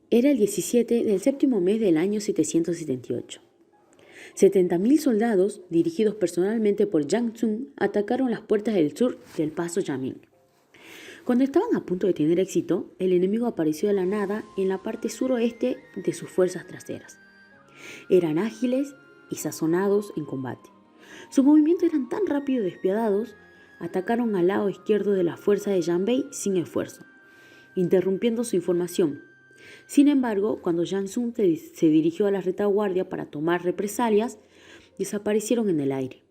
Era el 17 del séptimo mes del año 778. 70.000 soldados, dirigidos personalmente por Yang Tsung, atacaron las puertas del sur del paso Yaming. Cuando estaban a punto de tener éxito, el enemigo apareció de la nada en la parte suroeste de sus fuerzas traseras. Eran ágiles y sazonados en combate. Sus movimientos eran tan rápidos y despiadados, atacaron al lado izquierdo de la fuerza de Janbei sin esfuerzo, interrumpiendo su información. Sin embargo, cuando Yang Tsung se dirigió a la retaguardia para tomar represalias, desaparecieron en el aire.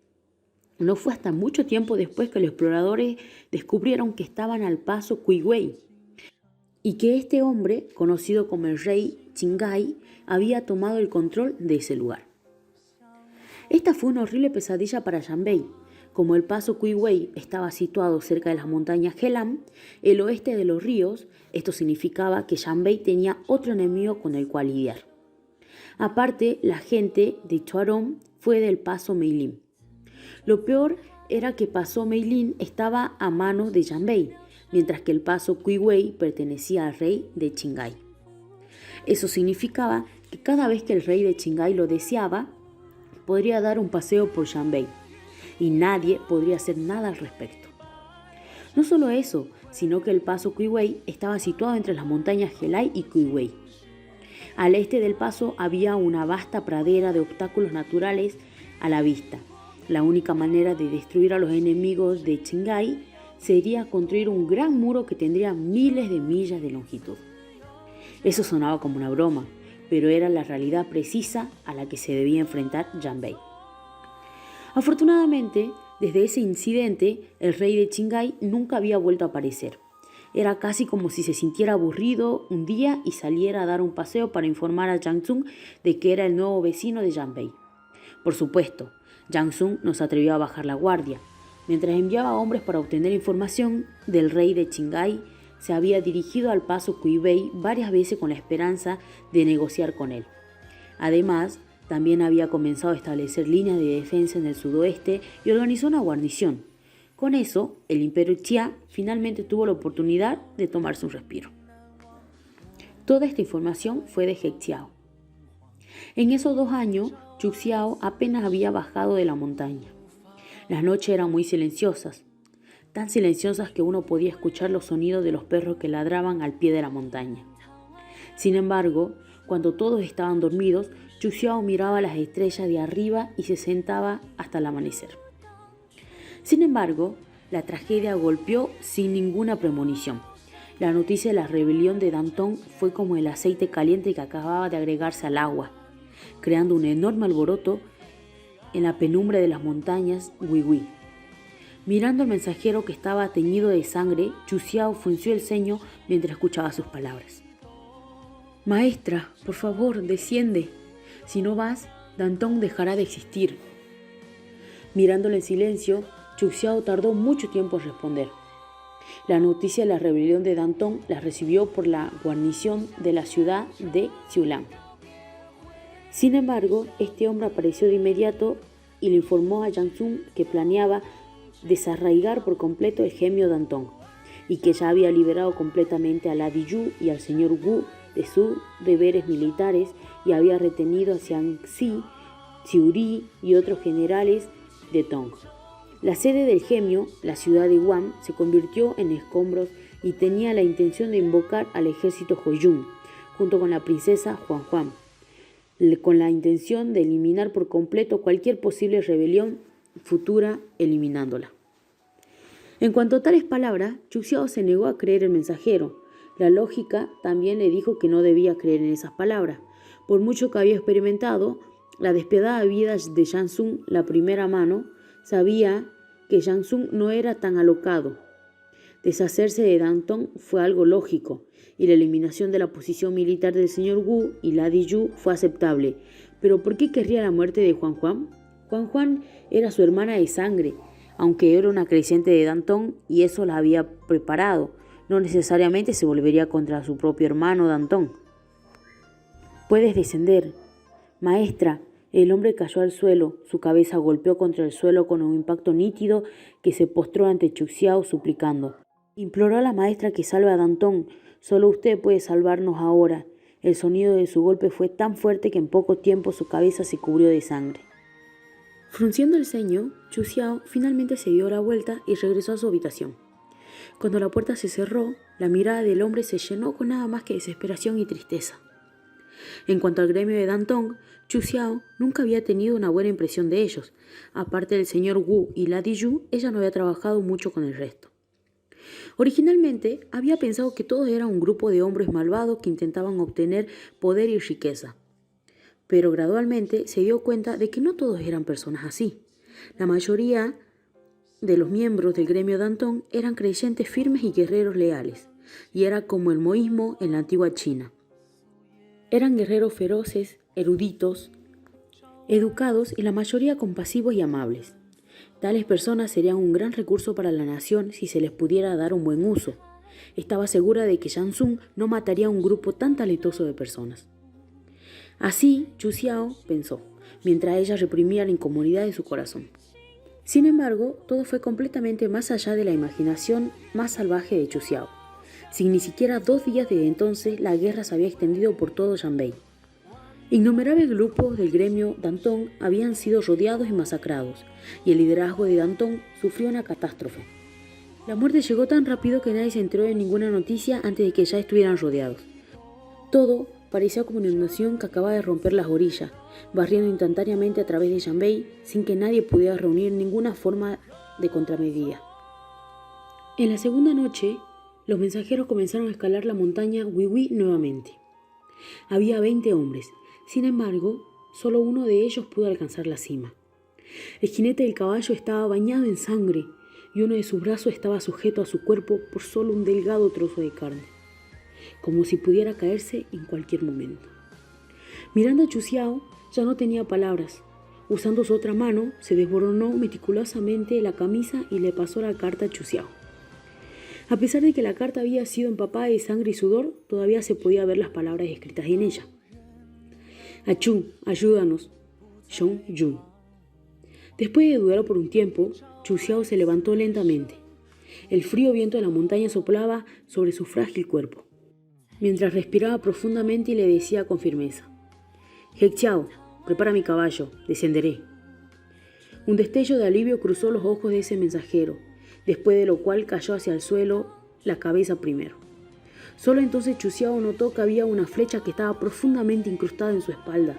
No fue hasta mucho tiempo después que los exploradores descubrieron que estaban al paso Kuiwei y que este hombre, conocido como el rey Qinghai, había tomado el control de ese lugar. Esta fue una horrible pesadilla para Janbei. Como el paso Kuiwei estaba situado cerca de las montañas Helam, el oeste de los ríos, esto significaba que Janbei tenía otro enemigo con el cual lidiar. Aparte, la gente de Chuaron fue del paso Meilin. Lo peor era que paso Meilin estaba a manos de Janbei, mientras que el paso Kuiwei pertenecía al rey de Qinghai. Eso significaba que cada vez que el rey de Qinghai lo deseaba, podría dar un paseo por Janbei, y nadie podría hacer nada al respecto. No solo eso, sino que el paso Kuiwei estaba situado entre las montañas Helai y Kuiwei. Al este del paso había una vasta pradera de obstáculos naturales a la vista. La única manera de destruir a los enemigos de Qinghai sería construir un gran muro que tendría miles de millas de longitud. Eso sonaba como una broma, pero era la realidad precisa a la que se debía enfrentar Janbei. Afortunadamente, desde ese incidente, el rey de Qinghai nunca había vuelto a aparecer. Era casi como si se sintiera aburrido un día y saliera a dar un paseo para informar a Yang Tsung de que era el nuevo vecino de Janbei. Por supuesto, Yang Tsung no se atrevió a bajar la guardia. Mientras enviaba hombres para obtener información del rey de Qinghai, se había dirigido al paso Kuiwei varias veces con la esperanza de negociar con él. Además, también había comenzado a establecer líneas de defensa en el sudoeste y organizó una guarnición. Con eso, el imperio Xia finalmente tuvo la oportunidad de tomarse un respiro. Toda esta información fue de He Xiao. En esos 2 años, Chu Xiao apenas había bajado de la montaña. Las noches eran muy silenciosas, tan silenciosas que uno podía escuchar los sonidos de los perros que ladraban al pie de la montaña. Sin embargo, cuando todos estaban dormidos, Chu Xiao miraba las estrellas de arriba y se sentaba hasta el amanecer. Sin embargo, la tragedia golpeó sin ninguna premonición. La noticia de la rebelión de Danton fue como el aceite caliente que acababa de agregarse al agua, creando un enorme alboroto en la penumbra de las montañas Wiwi. Mirando al mensajero que estaba teñido de sangre, Chu Xiao frunció el ceño mientras escuchaba sus palabras. «Maestra, por favor, desciende. Si no vas, Danton dejará de existir». Mirándolo en silencio, Chu Xiao tardó mucho tiempo en responder. La noticia de la rebelión de Danton la recibió por la guarnición de la ciudad de Xiulan. Sin embargo, este hombre apareció de inmediato y le informó a Yang Tsung que planeaba desarraigar por completo el gemio Danton y que ya había liberado completamente a Lady Yu y al señor Wu de sus deberes militares y había retenido a Xiang Xi, Xiuri y otros generales de Tong. La sede del gemio, la ciudad de Guam, se convirtió en escombros y tenía la intención de invocar al ejército Hoyun, junto con la princesa Huan, con la intención de eliminar por completo cualquier posible rebelión futura, eliminándola. En cuanto a tales palabras, Chu Xiao se negó a creer el mensajero. La lógica también le dijo que no debía creer en esas palabras. Por mucho que había experimentado la despiadada vida de Yang Tsung la primera mano, sabía que Yang Tsung no era tan alocado. Deshacerse de Danton fue algo lógico, y la eliminación de la posición militar del señor Wu y Lady Yu fue aceptable. Pero ¿por qué querría la muerte de Huan? Huan era su hermana de sangre, aunque era una creyente de Danton y eso la había preparado. No necesariamente se volvería contra su propio hermano Danton. «Puedes descender». «Maestra». El hombre cayó al suelo, su cabeza golpeó contra el suelo con un impacto nítido que se postró ante Chu Xiao suplicando. Imploró a la maestra que salve a Danton. «Solo usted puede salvarnos ahora». El sonido de su golpe fue tan fuerte que en poco tiempo su cabeza se cubrió de sangre. Frunciendo el ceño, Chu Xiao finalmente se dio la vuelta y regresó a su habitación. Cuando la puerta se cerró, la mirada del hombre se llenó con nada más que desesperación y tristeza. En cuanto al gremio de Dantong, Chu Xiao nunca había tenido una buena impresión de ellos. Aparte del señor Wu y Lady Yu, ella no había trabajado mucho con el resto. Originalmente había pensado que todos eran un grupo de hombres malvados que intentaban obtener poder y riqueza. Pero gradualmente se dio cuenta de que no todos eran personas así. La mayoría de los miembros del gremio Dantong eran creyentes firmes y guerreros leales, y era como el moísmo en la antigua China. Eran guerreros feroces, eruditos, educados y la mayoría compasivos y amables. Tales personas serían un gran recurso para la nación si se les pudiera dar un buen uso. Estaba segura de que Shang Tsung no mataría a un grupo tan talentoso de personas. Así, Chu Xiao pensó, mientras ella reprimía la incomodidad de su corazón. Sin embargo, todo fue completamente más allá de la imaginación más salvaje de Chu Xiao. Sin ni siquiera 2 días desde entonces, la guerra se había extendido por todo Yanbei. Innumerables grupos del gremio Dantong habían sido rodeados y masacrados, y el liderazgo de Dantong sufrió una catástrofe. La muerte llegó tan rápido que nadie se enteró de ninguna noticia antes de que ya estuvieran rodeados. Todo parecía como una inundación que acababa de romper las orillas, barriendo instantáneamente a través de Yanbei sin que nadie pudiera reunir ninguna forma de contramedida. En la segunda noche, los mensajeros comenzaron a escalar la montaña Wiwi nuevamente. Había 20 hombres. Sin embargo, solo uno de ellos pudo alcanzar la cima. El jinete del caballo estaba bañado en sangre y uno de sus brazos estaba sujeto a su cuerpo por solo un delgado trozo de carne, como si pudiera caerse en cualquier momento. Mirando a Chu Xiao, ya no tenía palabras. Usando su otra mano, se desboronó meticulosamente la camisa y le pasó la carta a Chu Xiao. A pesar de que la carta había sido empapada de sangre y sudor, todavía se podía ver las palabras escritas en ella. Achu, ayúdanos. Shong Yun. Después de dudar por un tiempo, Chu Xiao se levantó lentamente. El frío viento de la montaña soplaba sobre su frágil cuerpo, mientras respiraba profundamente y le decía con firmeza: He Xiao, prepara mi caballo, descenderé. Un destello de alivio cruzó los ojos de ese mensajero, después de lo cual cayó hacia el suelo, la cabeza primero. Solo entonces Chu Xiao notó que había una flecha que estaba profundamente incrustada en su espalda,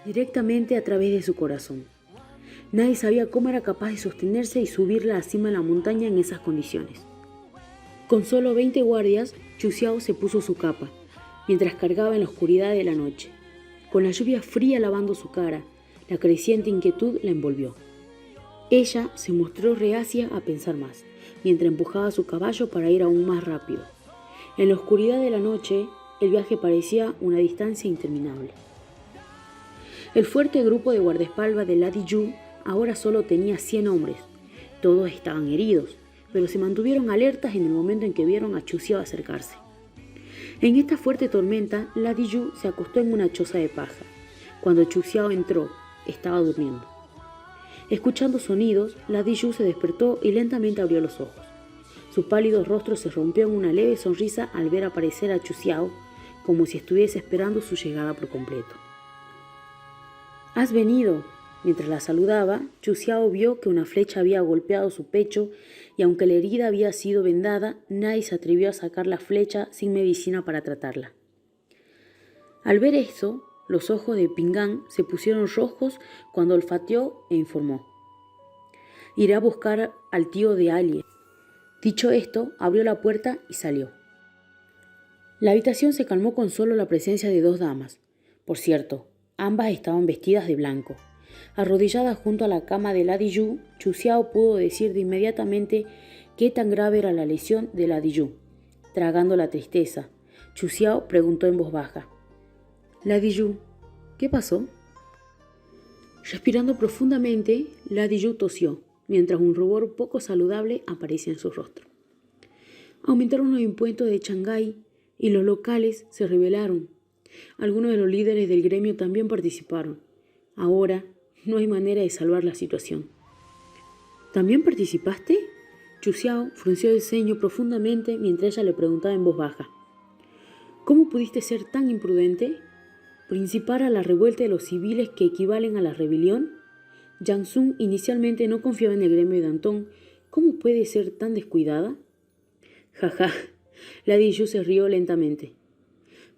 directamente a través de su corazón. Nadie sabía cómo era capaz de sostenerse y subir a la cima de la montaña en esas condiciones. Con solo 20 guardias, Chu Xiao se puso su capa, mientras cargaba en la oscuridad de la noche. Con la lluvia fría lavando su cara, la creciente inquietud la envolvió. Ella se mostró reacia a pensar más, mientras empujaba a su caballo para ir aún más rápido. En la oscuridad de la noche, el viaje parecía una distancia interminable. El fuerte grupo de guardaespaldas de Lady Yu ahora solo tenía 100 hombres. Todos estaban heridos, pero se mantuvieron alertas en el momento en que vieron a Chu Xiao acercarse. En esta fuerte tormenta, Lady Yu se acostó en una choza de paja. Cuando Chu Xiao entró, estaba durmiendo. Escuchando sonidos, Lady Yu se despertó y lentamente abrió los ojos. Su pálido rostro se rompió en una leve sonrisa al ver aparecer a Chu Xiao, como si estuviese esperando su llegada por completo. «¿Has venido?» Mientras la saludaba, Chu Xiao vio que una flecha había golpeado su pecho y aunque la herida había sido vendada, nadie se atrevió a sacar la flecha sin medicina para tratarla. Al ver esto, los ojos de Pingán se pusieron rojos cuando olfateó e informó: «Iré a buscar al tío de Alie». Dicho esto, abrió la puerta y salió. La habitación se calmó con solo la presencia de 2 damas. Por cierto, ambas estaban vestidas de blanco. Arrodilladas junto a la cama de Lady Yu, Chu Xiao pudo decir de inmediatamente qué tan grave era la lesión de Lady Yu. Tragando la tristeza, Chu Xiao preguntó en voz baja: «Lady Yu, ¿qué pasó?» Respirando profundamente, Lady Yu tosió, mientras un rubor poco saludable aparecía en su rostro. Aumentaron los impuestos de Shanghái y los locales se rebelaron. Algunos de los líderes del gremio también participaron. Ahora no hay manera de salvar la situación. ¿También participaste? Chu Xiao frunció el ceño profundamente mientras ella le preguntaba en voz baja. ¿Cómo pudiste ser tan imprudente? ¿Principar a la revuelta de los civiles que equivalen a la rebelión? Yang Sun inicialmente no confiaba en el gremio de Danton. ¿Cómo puede ser tan descuidada? Jaja, Lady Yu se rió lentamente,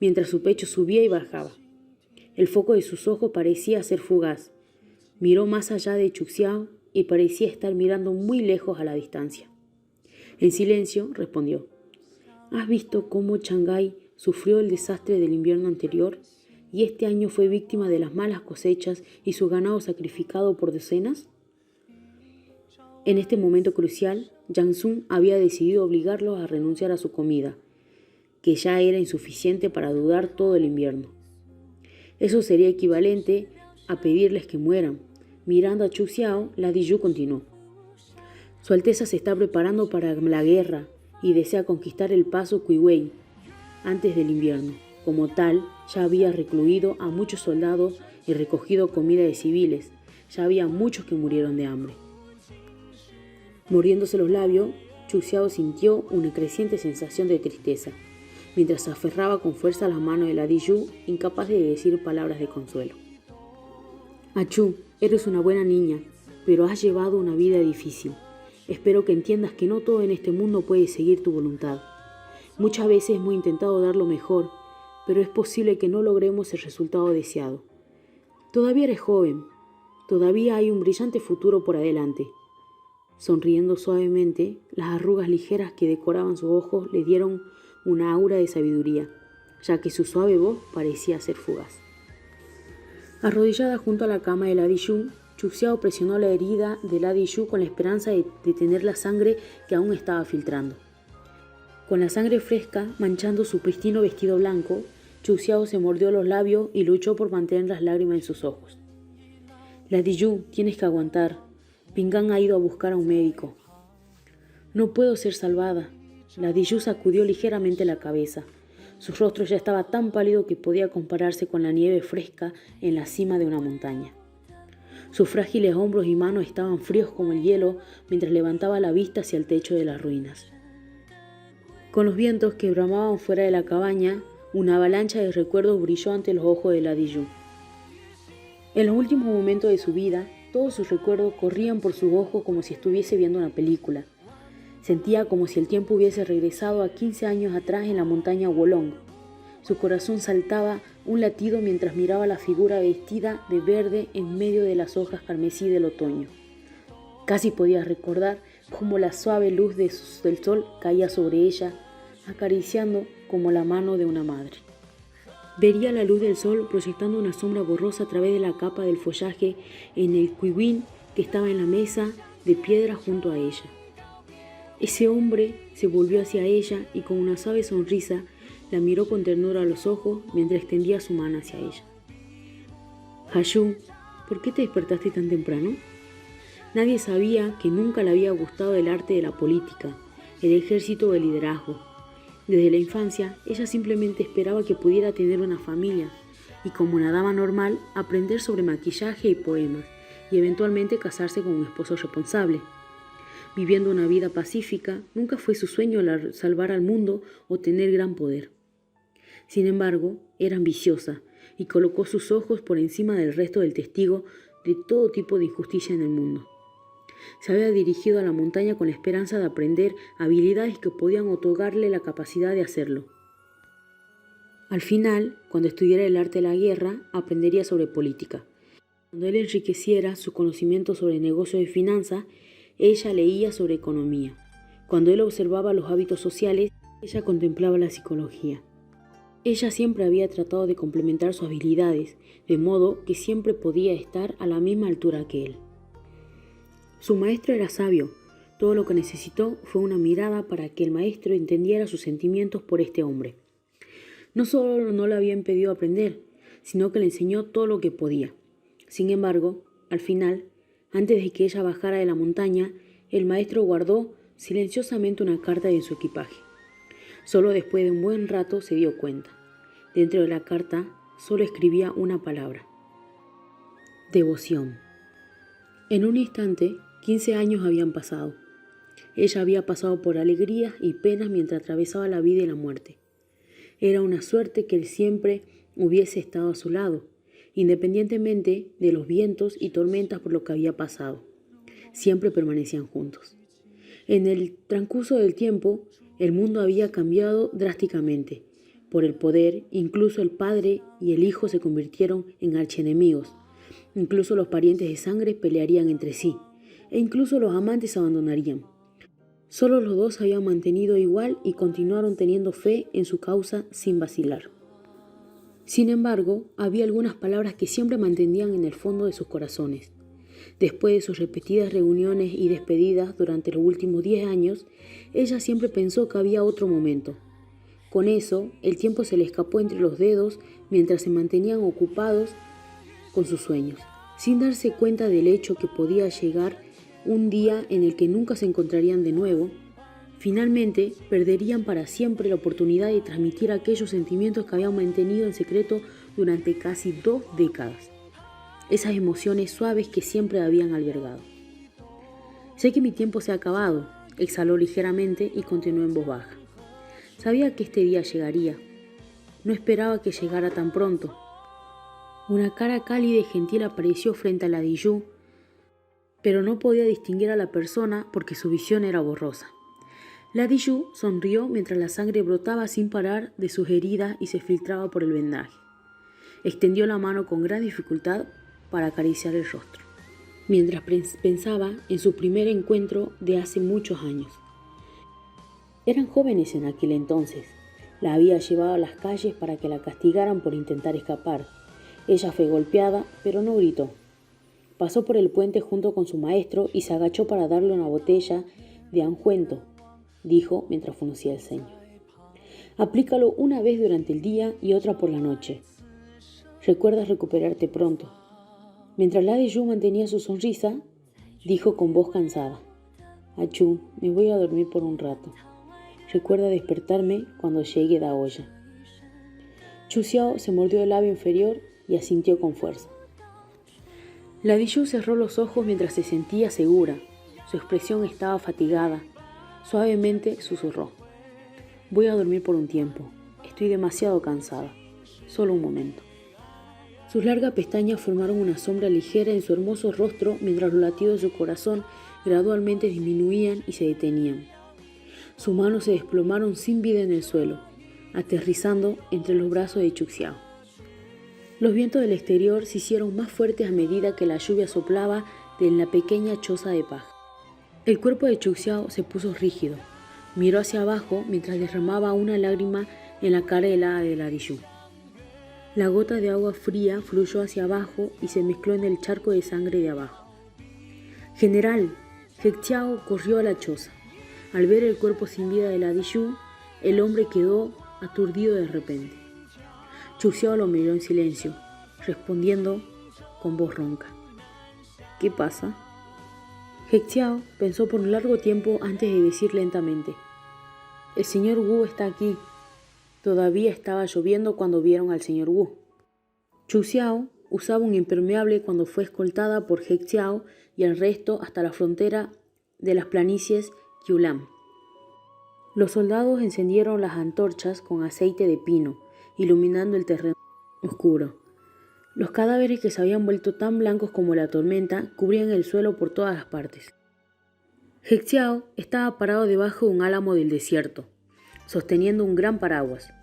mientras su pecho subía y bajaba. El foco de sus ojos parecía ser fugaz. Miró más allá de Chu Xiao y parecía estar mirando muy lejos a la distancia. En silencio respondió: ¿Has visto cómo Shanghái sufrió el desastre del invierno anterior y este año fue víctima de las malas cosechas y su ganado sacrificado por docenas? En este momento crucial, Yang Sun había decidido obligarlos a renunciar a su comida, que ya era insuficiente para durar todo el invierno. Eso sería equivalente a pedirles que mueran. Mirando a Chu Xiao, Lady Yu continuó: Su Alteza se está preparando para la guerra y desea conquistar el paso Kuiwei antes del invierno. Como tal, ya había recluido a muchos soldados y recogido comida de civiles. Ya había muchos que murieron de hambre. Mordiéndose los labios, Chu Xiao sintió una creciente sensación de tristeza, mientras aferraba con fuerza las manos de Lady Yu, incapaz de decir palabras de consuelo. Chu, eres una buena niña, pero has llevado una vida difícil. Espero que entiendas que no todo en este mundo puede seguir tu voluntad. Muchas veces hemos intentado dar lo mejor, pero es posible que no logremos el resultado deseado. Todavía eres joven, todavía hay un brillante futuro por adelante. Sonriendo suavemente, las arrugas ligeras que decoraban sus ojos le dieron una aura de sabiduría, ya que su suave voz parecía ser fugaz. Arrodillada junto a la cama de Lady Yu, Chu Xiao presionó la herida de Lady Yu con la esperanza de detener la sangre que aún estaba filtrando. Con la sangre fresca manchando su pristino vestido blanco, Chu Xiao se mordió los labios y luchó por mantener las lágrimas en sus ojos. Lady Yu, tienes que aguantar. Pingan ha ido a buscar a un médico. No puedo ser salvada. Lady Yu sacudió ligeramente la cabeza. Su rostro ya estaba tan pálido que podía compararse con la nieve fresca en la cima de una montaña. Sus frágiles hombros y manos estaban fríos como el hielo mientras levantaba la vista hacia el techo de las ruinas. Con los vientos que bramaban fuera de la cabaña, una avalancha de recuerdos brilló ante los ojos de Lady Yu. En los últimos momentos de su vida, todos sus recuerdos corrían por sus ojos como si estuviese viendo una película. Sentía como si el tiempo hubiese regresado a 15 años atrás en la montaña Wolong. Su corazón saltaba un latido mientras miraba la figura vestida de verde en medio de las hojas carmesí del otoño. Casi podía recordar cómo la suave luz del sol caía sobre ella, acariciando como la mano de una madre. Vería la luz del sol proyectando una sombra borrosa a través de la capa del follaje en el kuiwin que estaba en la mesa de piedra junto a ella. Ese hombre se volvió hacia ella y con una suave sonrisa la miró con ternura a los ojos mientras extendía su mano hacia ella. Hashu, ¿por qué te despertaste tan temprano? Nadie sabía que nunca le había gustado el arte de la política, el ejército o el liderazgo. Desde la infancia, ella simplemente esperaba que pudiera tener una familia y, como una dama normal, aprender sobre maquillaje y poemas y eventualmente casarse con un esposo responsable. Viviendo una vida pacífica, nunca fue su sueño salvar al mundo o tener gran poder. Sin embargo, era ambiciosa y colocó sus ojos por encima del resto del testigo de todo tipo de injusticia en el mundo. Se había dirigido a la montaña con la esperanza de aprender habilidades que podían otorgarle la capacidad de hacerlo. Al final, cuando estudiara el arte de la guerra, aprendería sobre política. Cuando él enriqueciera su conocimiento sobre negocios y finanzas, ella leía sobre economía. Cuando él observaba los hábitos sociales, ella contemplaba la psicología. Ella siempre había tratado de complementar sus habilidades, de modo que siempre podía estar a la misma altura que él. Su maestro era sabio. Todo lo que necesitó fue una mirada para que el maestro entendiera sus sentimientos por este hombre. No solo no le había impedido aprender, sino que le enseñó todo lo que podía. Sin embargo, al final, antes de que ella bajara de la montaña, el maestro guardó silenciosamente una carta en su equipaje. Solo después de un buen rato se dio cuenta. Dentro de la carta solo escribía una palabra: devoción. En un instante, 15 años habían pasado. Ella había pasado por alegrías y penas mientras atravesaba la vida y la muerte. Era una suerte que él siempre hubiese estado a su lado, independientemente de los vientos y tormentas por lo que había pasado. Siempre permanecían juntos. En el transcurso del tiempo, el mundo había cambiado drásticamente. Por el poder, incluso el padre y el hijo se convirtieron en archienemigos. Incluso los parientes de sangre pelearían entre sí, e incluso los amantes se abandonarían. Solo los dos se habían mantenido igual y continuaron teniendo fe en su causa sin vacilar. Sin embargo, había algunas palabras que siempre mantenían en el fondo de sus corazones. Después de sus repetidas reuniones y despedidas durante los últimos 10 años, ella siempre pensó que había otro momento. Con eso, el tiempo se le escapó entre los dedos mientras se mantenían ocupados con sus sueños, sin darse cuenta del hecho que podía llegar un día en el que nunca se encontrarían de nuevo. Finalmente, perderían para siempre la oportunidad de transmitir aquellos sentimientos que habían mantenido en secreto durante casi 2 décadas. Esas emociones suaves que siempre habían albergado. Sé que mi tiempo se ha acabado, exhaló ligeramente y continuó en voz baja. Sabía que este día llegaría. No esperaba que llegara tan pronto. Una cara cálida y gentil apareció frente a la de Yu, pero no podía distinguir a la persona porque su visión era borrosa. La de Yu sonrió mientras la sangre brotaba sin parar de sus heridas y se filtraba por el vendaje. Extendió la mano con gran dificultad para acariciar el rostro, mientras pensaba en su primer encuentro de hace muchos años. Eran jóvenes en aquel entonces. La había llevado a las calles para que la castigaran por intentar escapar. Ella fue golpeada, pero no gritó. Pasó por el puente junto con su maestro y se agachó para darle una botella de angüento, dijo mientras fruncía el ceño. Aplícalo una vez durante el día y otra por la noche. Recuerda recuperarte pronto. Mientras la de Yu mantenía su sonrisa, dijo con voz cansada. Achu, me voy a dormir por un rato. Recuerda despertarme cuando llegue la olla. Chu Xiao se mordió el labio inferior y asintió con fuerza. La de Yu cerró los ojos mientras se sentía segura. Su expresión estaba fatigada. Suavemente susurró. Voy a dormir por un tiempo. Estoy demasiado cansada. Solo un momento. Sus largas pestañas formaron una sombra ligera en su hermoso rostro mientras los latidos de su corazón gradualmente disminuían y se detenían. Sus manos se desplomaron sin vida en el suelo, aterrizando entre los brazos de Chu Xiao. Los vientos del exterior se hicieron más fuertes a medida que la lluvia soplaba de la pequeña choza de paja. El cuerpo de Chu Xiao se puso rígido. Miró hacia abajo mientras derramaba una lágrima en la cara helada de la de Yu. La gota de agua fría fluyó hacia abajo y se mezcló en el charco de sangre de abajo. General, Hecqiao corrió a la choza. Al ver el cuerpo sin vida de la de Yu, el hombre quedó aturdido de repente. Chu Xiao lo miró en silencio, respondiendo con voz ronca. ¿Qué pasa? Hecqiao pensó por un largo tiempo antes de decir lentamente. El señor Wu está aquí. Todavía estaba lloviendo cuando vieron al señor Wu. Chu Xiao usaba un impermeable cuando fue escoltada por Hecqiao y el resto hasta la frontera de las planicies Qiulam. Los soldados encendieron las antorchas con aceite de pino, iluminando el terreno oscuro. Los cadáveres que se habían vuelto tan blancos como la tormenta cubrían el suelo por todas las partes. Hecqiao estaba parado debajo de un álamo del desierto, sosteniendo un gran paraguas.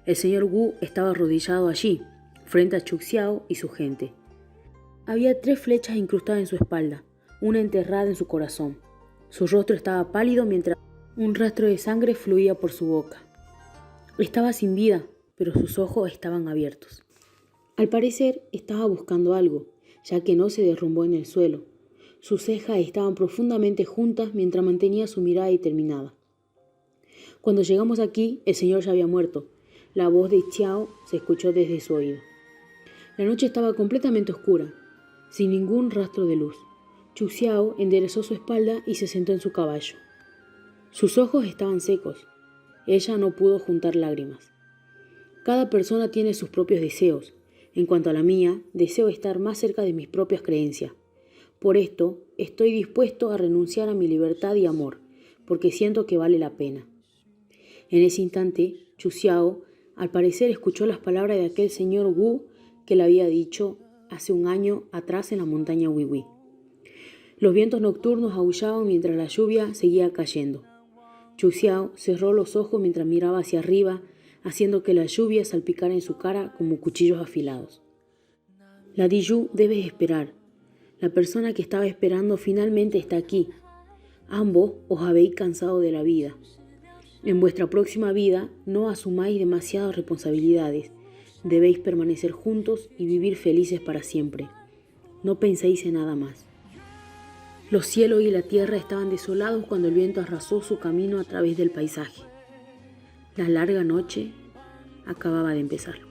El señor Wu estaba arrodillado allí, frente a Chu Xiao y su gente. Había 3 flechas incrustadas en su espalda, una enterrada en su corazón. Su rostro estaba pálido mientras un rastro de sangre fluía por su boca. Estaba sin vida, pero sus ojos estaban abiertos. Al parecer, estaba buscando algo, ya que no se derrumbó en el suelo. Sus cejas estaban profundamente juntas mientras mantenía su mirada determinada. Cuando llegamos aquí, el señor ya había muerto. La voz de Xiao se escuchó desde su oído. La noche estaba completamente oscura, sin ningún rastro de luz. Chu Xiao enderezó su espalda y se sentó en su caballo. Sus ojos estaban secos. Ella no pudo juntar lágrimas. Cada persona tiene sus propios deseos. En cuanto a la mía, deseo estar más cerca de mis propias creencias. Por esto, estoy dispuesto a renunciar a mi libertad y amor, porque siento que vale la pena. En ese instante, Chu Xiao Al parecer escuchó las palabras de aquel señor Wu que le había dicho hace un año atrás en la montaña Wiwi. Los vientos nocturnos aullaban mientras la lluvia seguía cayendo. Chu Xiao cerró los ojos mientras miraba hacia arriba, haciendo que la lluvia salpicara en su cara como cuchillos afilados. La Diyu debe esperar. La persona que estaba esperando finalmente está aquí. Ambos os habéis cansado de la vida. En vuestra próxima vida no asumáis demasiadas responsabilidades. Debéis permanecer juntos y vivir felices para siempre. No penséis en nada más. Los cielos y la tierra estaban desolados cuando el viento arrasó su camino a través del paisaje. La larga noche acababa de empezar.